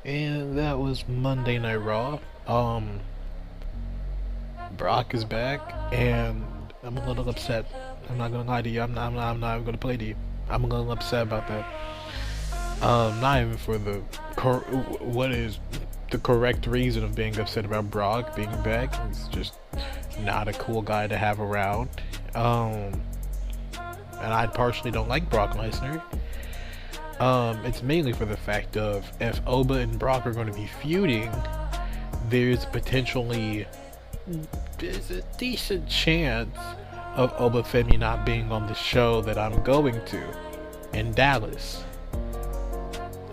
And that was Monday Night Raw. Brock is back, and I'm a little upset. I'm not gonna lie to you. I'm not gonna play to you. I'm a little upset about that. Not even for the what is the correct reason of being upset about Brock being back. He's just not a cool guy to have around. And I partially don't like Brock Lesnar. It's mainly for the fact of if Oba and Brock are going to be feuding, there's a decent chance of Oba Femi not being on the show that I'm going to in Dallas.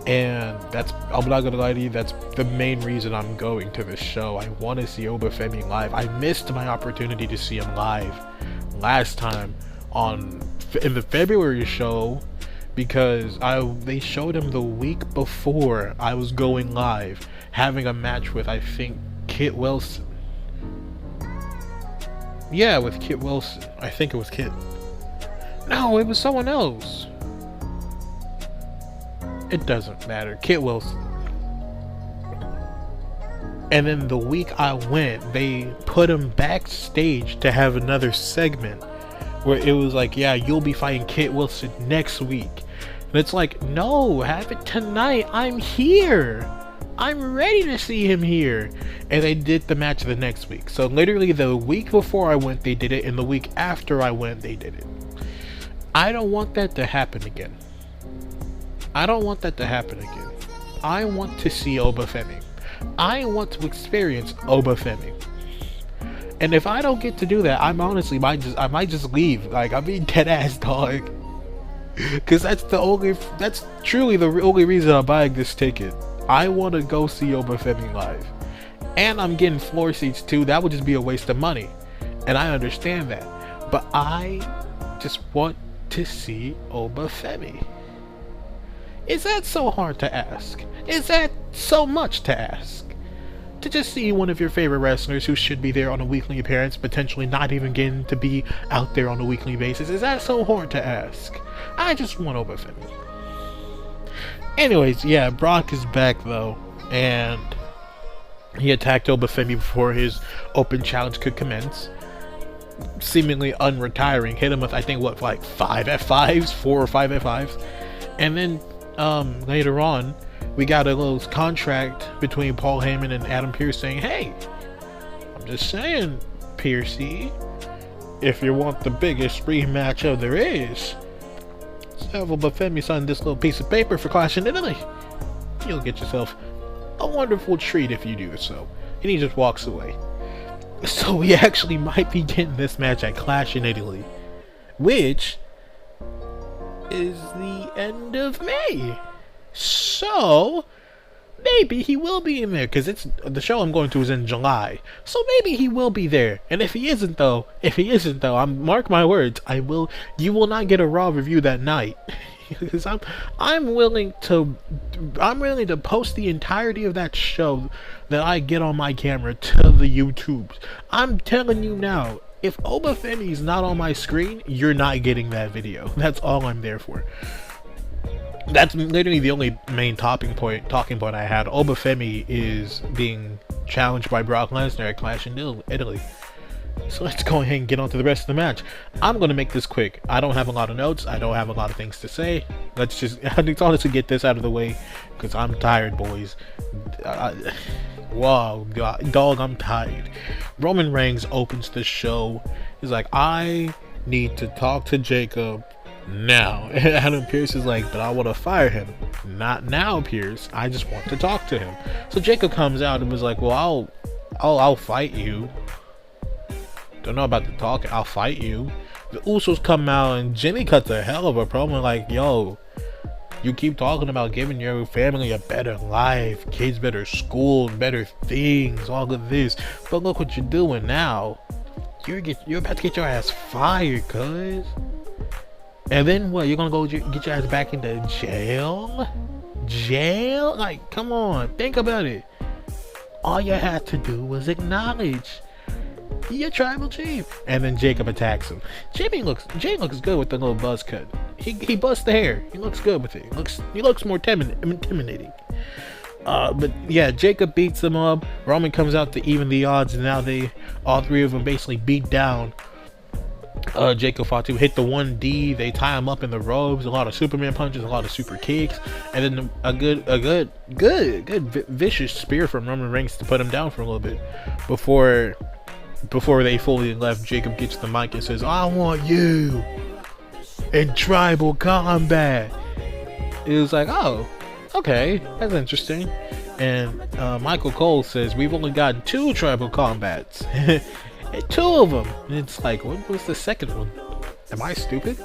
And I'm not gonna lie to you, that's the main reason I'm going to this show. I want to see Oba Femi live. I missed my opportunity to see him live last time in the February show because they showed him the week before I was going live, having a match with, I think, Kit Wilson. Yeah, with Kit Wilson. I think it was Kit. No, it was someone else. It doesn't matter. Kit Wilson. And then the week I went, they put him backstage to have another segment where it was like, yeah, you'll be fighting Kit Wilson next week. And it's like, no, have it tonight. I'm here. I'm ready to see him here. And they did the match the next week. So literally the week before I went, they did it. And the week after I went, they did it. I don't want that to happen again. I don't want that to happen again. I want to see Oba Femi. I want to experience Oba Femi. And if I don't get to do that, I might just leave. Like, I mean, dead ass, dog. Because that's truly the only reason I'm buying this ticket. I want to go see Oba Femi live. And I'm getting floor seats too. That would just be a waste of money. And I understand that. But I just want to see Oba Femi. Is that so hard to ask? Is that so much to ask? To just see one of your favorite wrestlers who should be there on a weekly appearance, potentially not even getting to be out there on a weekly basis, is that so hard to ask? I just want Oba Femi. Anyways, yeah, Brock is back though, and he attacked Oba Femi before his open challenge could commence, seemingly unretiring. Hit him with, I think, what, like 5 F5s? 4 or 5 F5s? And then later on, we got a little contract between Paul Heyman and Adam Pearce saying, hey, I'm just saying, Piercy, if you want the biggest rematch there is, have Oba Femi sign this little piece of paper for Clash in Italy. You'll get yourself a wonderful treat if you do so. And he just walks away. So we actually might be getting this match at Clash in Italy, which is the end of May. So maybe he will be in there, because the show I'm going to is in July. So maybe he will be there. And if he isn't though, mark my words, you will not get a Raw review that night. Because I'm willing to post the entirety of that show that I get on my camera to the YouTube. I'm telling you now, if Oba Femi is not on my screen, you're not getting that video. That's all I'm there for. That's literally the only main talking point I had. Oba Femi is being challenged by Brock Lesnar at Clash in Italy. So let's go ahead and get on to the rest of the match. I'm going to make this quick. I don't have a lot of notes. I don't have a lot of things to say. Let's honestly get this out of the way, because I'm tired, boys. Wow, dog, I'm tired. Roman Reigns opens the show. He's like, I need to talk to Jacob now. And Adam Pearce is like, but I want to fire him. Not now, Pearce. I just want to talk to him. So Jacob comes out and was like, well, I'll fight you. Don't know about the talk. I'll fight you. The Usos come out and Jimmy cuts a hell of a promo like, yo, you keep talking about giving your family a better life, kids better schools, better things, all of this, but look what you're doing now. You're about to get your ass fired, cuz. And then what? You're gonna go get your ass back into jail? Jail? Like, come on, think about it. All you had to do was acknowledge your tribal chief. And then Jacob attacks him. Jay looks good with the little buzz cut. He busts the hair. He looks good with it. He looks more intimidating. But yeah, Jacob beats them up. Roman comes out to even the odds, and now all three of them basically beat down Jacob Fatu. Hit the 1D. They tie him up in the ropes. A lot of Superman punches, a lot of super kicks, and then a good vicious spear from Roman Reigns to put him down for a little bit before they fully left. Jacob gets the mic and says, "I want you in tribal combat." It was like, oh, okay, that's interesting. And Michael Cole says, "We've only gotten 2 tribal combats." 2 of them. And it's like, what was the second one? Am I stupid?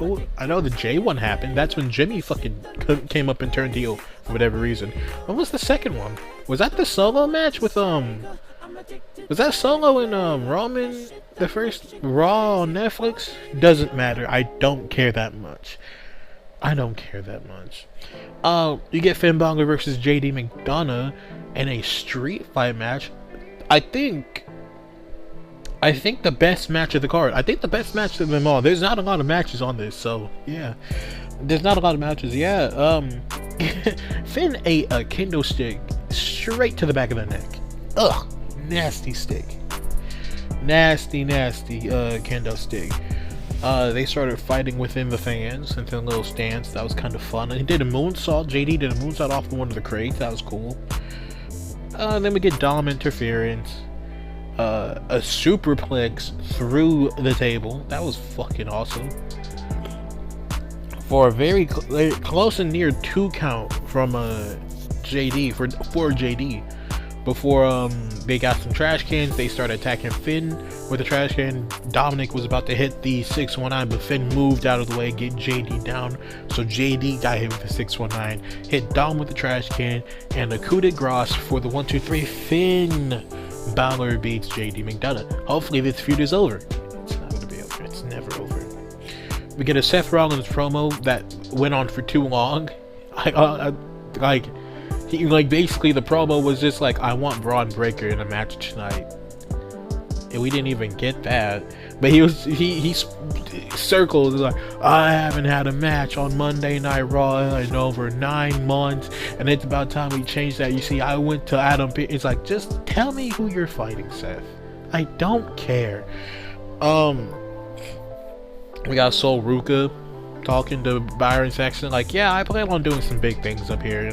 Oh, I know the J one happened. That's when Jimmy fucking came up and turned heel for whatever reason. What was the second one? Was that the solo match with was that Solo and Roman, the first Raw on Netflix? Doesn't matter. I don't care that much. You get Finn Balor versus JD McDonough in a street fight match. I think the best match of the card. I think the best match of them all. There's not a lot of matches on this, so yeah. There's not a lot of matches. Yeah. Finn ate a kendo stick straight to the back of the neck. Ugh. Nasty stick. Nasty kendo stick. They started fighting within the fans into a little stance. That was kind of fun. And he did a moonsault. JD did a moonsault off one of the crates. That was cool. Then we get Dom interference. A superplex through the table. That was fucking awesome. For a very close and near 2 count from JD for JD. Before they got some trash cans, they started attacking Finn with the trash can. Dominic was about to hit the 619, but Finn moved out of the way, get JD down. So JD got hit with the 619, hit Dom with the trash can, and a coup de grace for the 1-2-3. Finn Balor beats JD McDonough. Hopefully this feud is over. It's not going to be over. It's never over. We get a Seth Rollins promo that went on for too long. Basically the promo was just like, I want Braun Breaker in a match tonight, and we didn't even get that. But he circled like, I haven't had a match on Monday Night Raw in over 9 months, and it's about time we change that. You see, I went to Adam Pearce. It's like, just tell me who you're fighting, Seth. I don't care. We got Sol Ruka talking to Byron Saxton, like, yeah, I plan on doing some big things up here,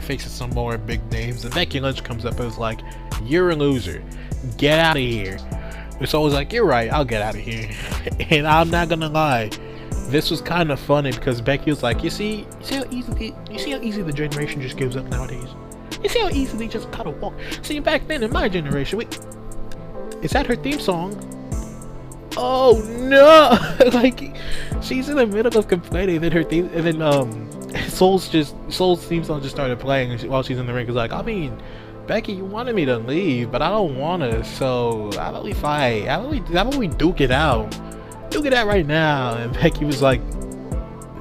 facing some more big names. And Becky Lynch comes up and is like, you're a loser, get out of here. And so I was like, you're right, I'll get out of here. And I'm not gonna lie, this was kind of funny because Becky was like, you see how easy the generation just gives up nowadays. You see how easy they just kind of walk. See, back then in my generation, wait, is that her theme song? Oh no! Like, she's in the middle of complaining, then her theme, and then Soul's theme song just started playing while she's in the ring. It's like, I mean, Becky, you wanted me to leave, but I don't want to. So how about we fight? How about we duke it out? Duke it out right now. And Becky was like,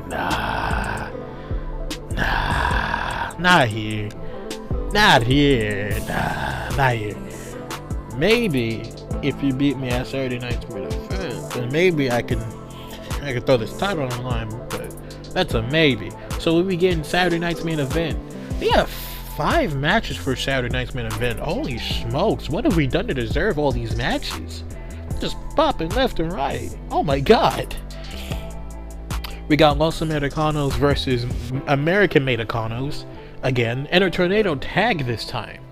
Nah, not here, not here. Maybe if you beat me at Saturday Night's Main Event, then maybe I can throw this title on the line, but that's a maybe. So we'll be getting Saturday Night's Main Event. We have 5 matches for Saturday Night's Main Event. Holy smokes, what have we done to deserve all these matches? Just popping left and right. Oh my god. We got Los Americanos versus American Americanos again, and a tornado tag this time,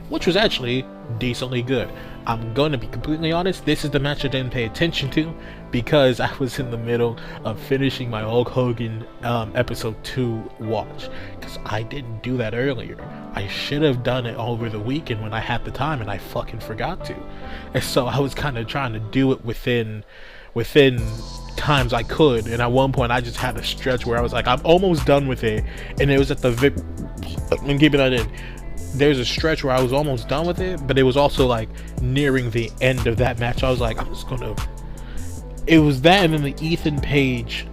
which was actually decently good. I'm going to be completely honest, this is the match I didn't pay attention to because I was in the middle of finishing my Hulk Hogan episode 2 watch, because I didn't do that earlier. I should have done it over the weekend when I had the time, and I fucking forgot to. And so I was kind of trying to do it within times I could, and at one point I just had a stretch where I was like, I'm almost done with it, and it was at the I'm keeping that in. There's a stretch where I was almost done with it, but it was also like nearing the end of that match. I was like, it was that, and then the Ethan Page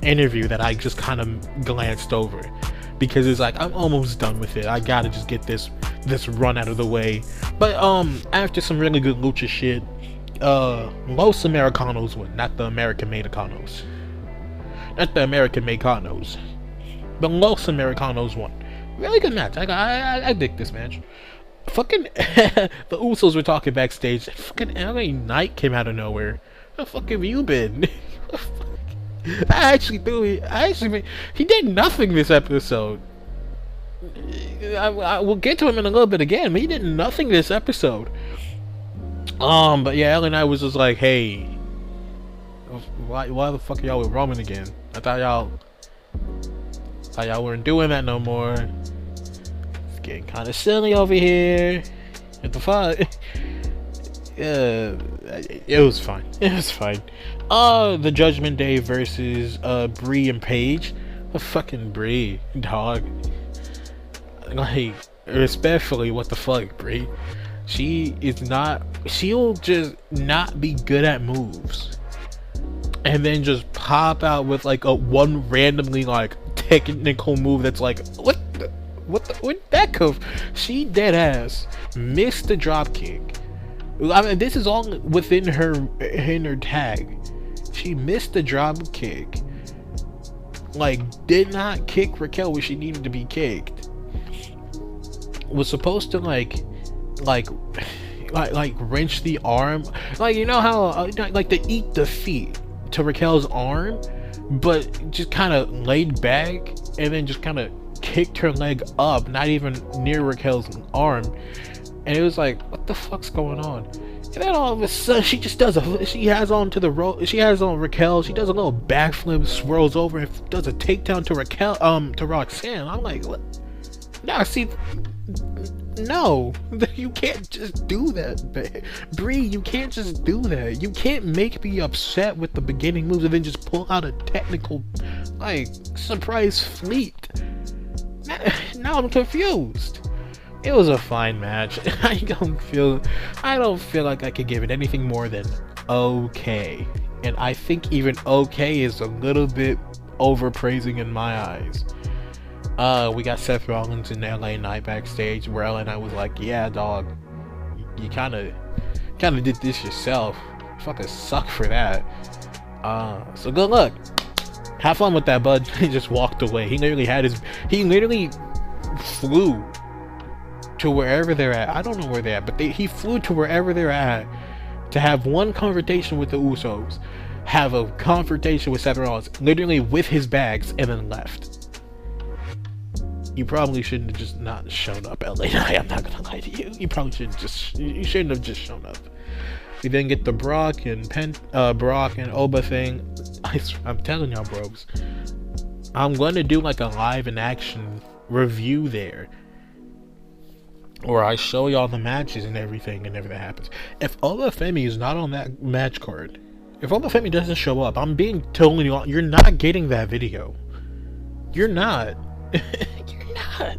interview that I just kind of glanced over, because it's like, I'm almost done with it. I gotta just get this run out of the way. But after some really good lucha shit, Los Americanos won, not the American Mexicanos, but Los Americanos won. Really good match. I dig this match. Fucking the Usos were talking backstage. Fucking LA Knight came out of nowhere. Where the fuck have you been? He did nothing this episode. I will get to him in a little bit again, but he did nothing this episode. But yeah, LA Knight was just like, hey, why the fuck are y'all with Roman again? I thought y'all weren't doing that no more. It's getting kind of silly over here. What the fuck? It was fine. It was fine. The Judgment Day versus Brie and Paige. Fucking Brie, dog. Like, respectfully, what the fuck, Brie? She'll just not be good at moves, and then just pop out with like a one randomly like technical move that's like, what that come? She dead ass missed the drop kick. I mean, this is all within her tag. She missed the drop kick. Like, did not kick Raquel where she needed to be kicked. Was supposed to like wrench the arm, like, you know how like to eat the feet to Raquel's arm, but just kind of laid back and then just kind of kicked her leg up, not even near Raquel's arm, and it was like, what the fuck's going on? And then all of a sudden she has on Raquel, she does a little backflip, swirls over and does a takedown to Raquel, to Roxanne. I'm like, what? Now see, no, you can't just do that, Brie. You can't just do that. You can't make me upset with the beginning moves and then just pull out a technical, like, surprise fleet. Now I'm confused. It was a fine match. I don't feel like I could give it anything more than okay. And I think even okay is a little bit overpraising in my eyes. We got Seth Rollins and LA Knight backstage, where LA Knight was like, yeah, dog, you kind of did this yourself. You fucking suck for that. So good luck. Have fun with that, bud. He just walked away. He literally flew to wherever they're at. I don't know where they're at, but he flew to wherever they're at to have one confrontation with the Usos, have a confrontation with Seth Rollins, literally with his bags, and then left. You probably shouldn't have just not shown up, LA Knight. I'm not gonna lie to you. You shouldn't have just shown up. We then get the Brock and Oba thing. I'm telling y'all, bros, I'm gonna do like a live in action review there, where I show y'all the matches and everything happens. If Oba Femi is not on that match card, if Oba Femi doesn't show up, I'm being totally honest, you're not getting that video. You're not. You're not.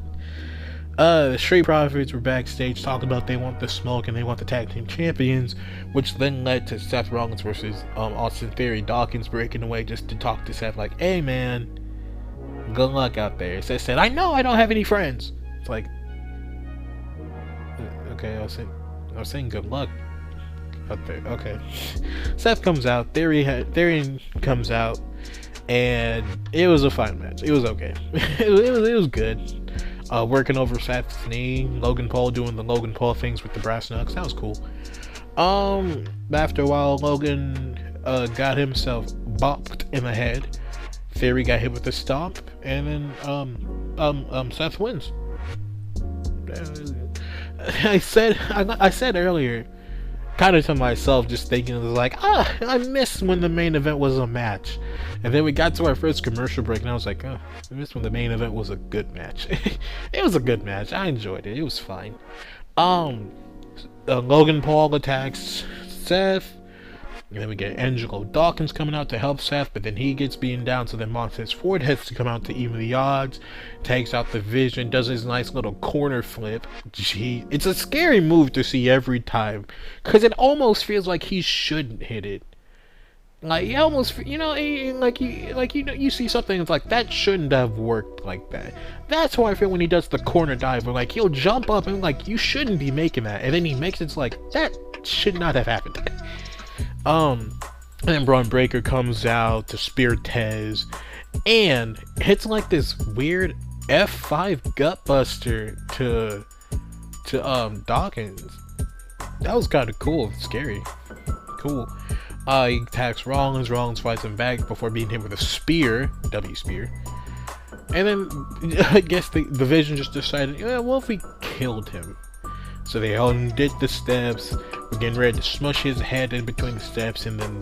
The Street Profits were backstage talking about they want the smoke and they want the tag team champions, which then led to Seth Rollins versus Austin Theory. Dawkins breaking away just to talk to Seth, like, hey man, good luck out there. Seth said, I know I don't have any friends. It's like, okay, I was saying good luck out there. Okay. Seth comes out, Theory comes out, and it was a fine match. It was okay. it was good. Working over Seth's knee, Logan Paul doing the Logan Paul things with the brass knucks. That was cool. After a while, Logan got himself bopped in the head. Theory got hit with a stomp, and then Seth wins. I said earlier, kind of to myself, just thinking, it was like, I miss when the main event was a match. And then we got to our first commercial break, and I was like, I miss when the main event was a good match. It was a good match. I enjoyed it. It was fine. Logan Paul attacks Seth, and then we get Angelo Dawkins coming out to help Seth, but then he gets beaten down, so then Montez Ford has to come out to even the odds, takes out the Vision, does his nice little corner flip. Gee, it's a scary move to see every time, because it almost feels like he shouldn't hit it. Like, you almost, you see something that's like, that shouldn't have worked like that. That's how I feel when he does the corner dive, where like, he'll jump up and like, you shouldn't be making that, and then he makes it's like, that should not have happened. And then Braun Breaker comes out to spear Tez, and hits like this weird F5 gutbuster to Dawkins. That was kind of cool, scary, cool. He attacks Rollins. Rollins fights him back before being hit with a spear, W spear. And then I guess the Vision just decided, yeah, what if we killed him? So they undid the steps. We're getting ready to smush his head in between the steps, and then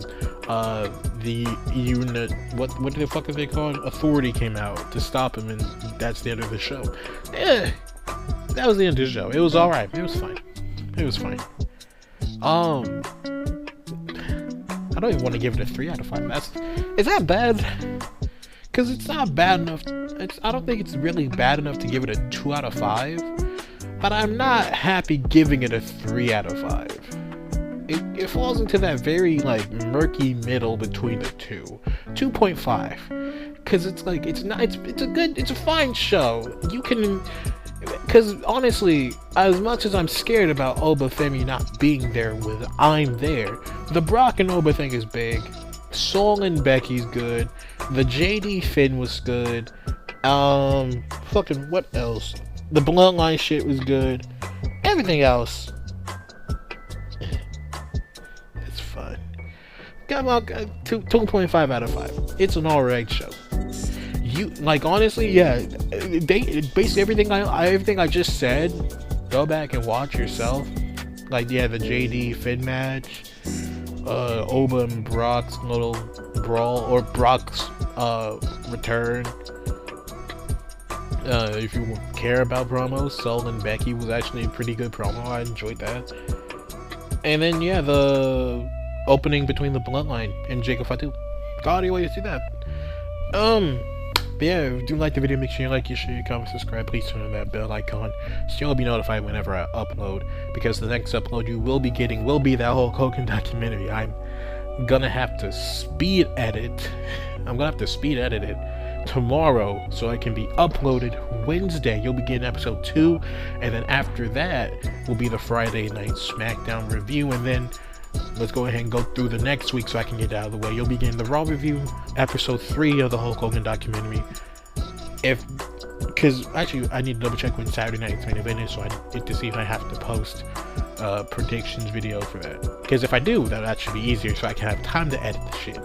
the unit, what the fuck is they called? Authority came out to stop him, and that's the end of the show. Yeah, that was the end of the show. It was all right. It was fine. It was fine. I don't even want to give it a 3 out of 5. Is that bad? Because it's not bad enough. I don't think it's really bad enough to give it a 2 out of 5. But I'm not happy giving it a 3 out of 5. It falls into that very like murky middle between the two. 2.5. Because it's like it's a fine show. You can. Because honestly, as much as I'm scared about Obafemi not being there with I'm there, the Brock and Oba thing is big. Sol and Becky's good. The JD Finn was good. Fucking what else? The Bloodline shit was good. Everything else, it's fun. Got about 2.5 out of 5. It's an alright show. You like honestly, yeah. They basically everything I just said. Go back and watch yourself. Like yeah, the JD Finn match, Oba and Brock's little brawl, or Brock's return. If you care about promos, Sol and Becky was actually a pretty good promo. I enjoyed that. And then yeah, the opening between the Bloodline and Jacob Fatu. God, you way to see that. But yeah, if you do like the video, make sure you like, you share, you comment, subscribe. Please turn on that bell icon so you'll be notified whenever I upload. Because the next upload you will be getting will be that Hulk Hogan documentary. I'm gonna have to speed edit. It tomorrow so it can be uploaded Wednesday. You'll be getting episode 2, and then after that will be the Friday night SmackDown review, and then let's go ahead and go through the next week so I can get out of the way. You'll be getting the Raw review, episode 3 of the Hulk Hogan documentary. Because actually I need to double check when Saturday night's main event is, so I get to see if I have to post predictions video for that. Because if I do, that should be easier so I can have time to edit the shit.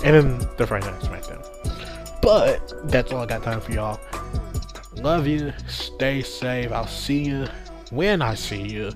And then the Friday night SmackDown. But that's all I got time for y'all. Love you. Stay safe. I'll see you when I see you.